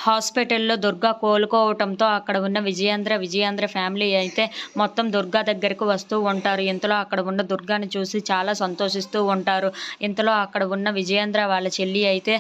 హాస్పిటల్‌లో దుర్గ కోలుకోవటంతో అక్కడ ఉన్న విజయేంద్ర ఫ్యామిలీ అయితే మొత్తం దుర్గ దగ్గరకు వస్తూ ఉంటారు. ఇంతలో అక్కడ ఉన్న దుర్గాని చూసి చాలా సంతోషిస్తూ ఉంటారు. ఇంతలో అక్కడ ఉన్న విజయేంద్ర వాళ్ళ చెల్లి అయితే,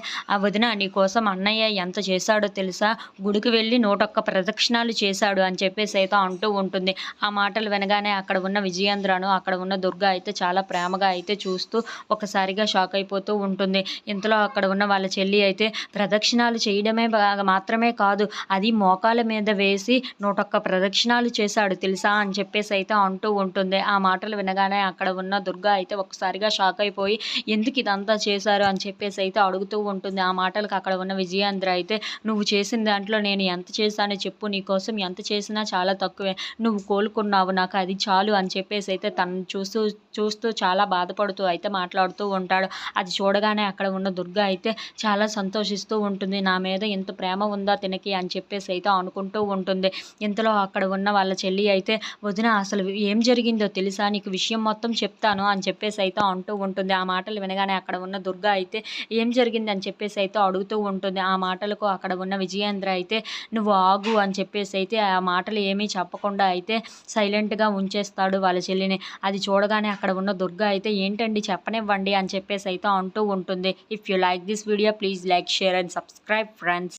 వదిన నీకోసం అన్నయ్య ఎంత చేశాడో తెలుసా? గుడికి వెళ్ళి 101 ప్రదక్షిణాలు చేశాడు అని చెప్పేసి అయితే అంటూ ఉంటుంది. ఆ మాటలు వినగానే అక్కడ ఉన్న విజయేంద్రను అక్కడ ఉన్న దుర్గ అయితే చాలా ప్రేమగా అయితే చూస్తూ ఒకసారిగా షాక్ అయిపోతూ ఉంటుంది. ఇంతలో అక్కడ ఉన్న వాళ్ళ చెల్లి అయితే ప్రదక్షిణాలు చేయడమే మాత్రమే కాదు, అది మోకాల మీద వేసి 101 ప్రదక్షిణాలు చేశాడు తెలుసా అని చెప్పేసి అయితే అంటూ ఉంటుంది. ఆ మాటలు వినగానే అక్కడ ఉన్న దుర్గా అయితే ఒక్కసారిగా షాక్ అయిపోయి ఎందుకు ఇదంతా చేశారు అని చెప్పేసి అయితే అడుగుతూ ఉంటుంది. ఆ మాటలకు అక్కడ ఉన్న విజయేంద్ర అయితే, నువ్వు చేసిన దాంట్లో నేను ఎంత చేశానో చెప్పు, నీకోసం ఎంత చేసినా చాలా తక్కువే, నువ్వు కోలుకున్నావు, నాకు అది చాలు అని చెప్పేసి అయితే తను చూస్తూ చూస్తూ చాలా బాధపడుతూ అయితే మాట్లాడుతూ ఉంటాడు. అది చూడగానే అక్కడ ఉన్న దుర్గా అయితే చాలా సంతోషిస్తూ ఉంటుంది. నా మీద ఇంత ప్రేమ ఉందా తినకి అని చెప్పేసి అయితే అనుకుంటూ ఉంటుంది. ఇంతలో అక్కడ ఉన్న వాళ్ళ చెల్లి అయితే, వదిన అసలు ఏం జరిగిందో తెలుసా, నీకు విషయం మొత్తం చెప్తాను అని చెప్పేసి అయితే అంటూ ఉంటుంది. ఆ మాటలు వినగానే అక్కడ ఉన్న దుర్గా అయితే ఏం జరిగింది అని చెప్పేసి అయితే అడుగుతూ ఉంటుంది. ఆ మాటలకు అక్కడ ఉన్న విజయేంద్ర అయితే, నువ్వు ఆగు అని చెప్పేసి అయితే ఆ మాటలు ఏమీ చెప్పకుండా అయితే సైలెంట్గా ఉంచేస్తాడు వాళ్ళ చెల్లిని. అది చూడగానే అక్కడ ఉన్న దుర్గా అయితే, ఏంటండి చెప్పనివ్వండి అని చెప్పేసి అయితే అంటూ ఉంటుంది. If you like this video please like, share and subscribe friends.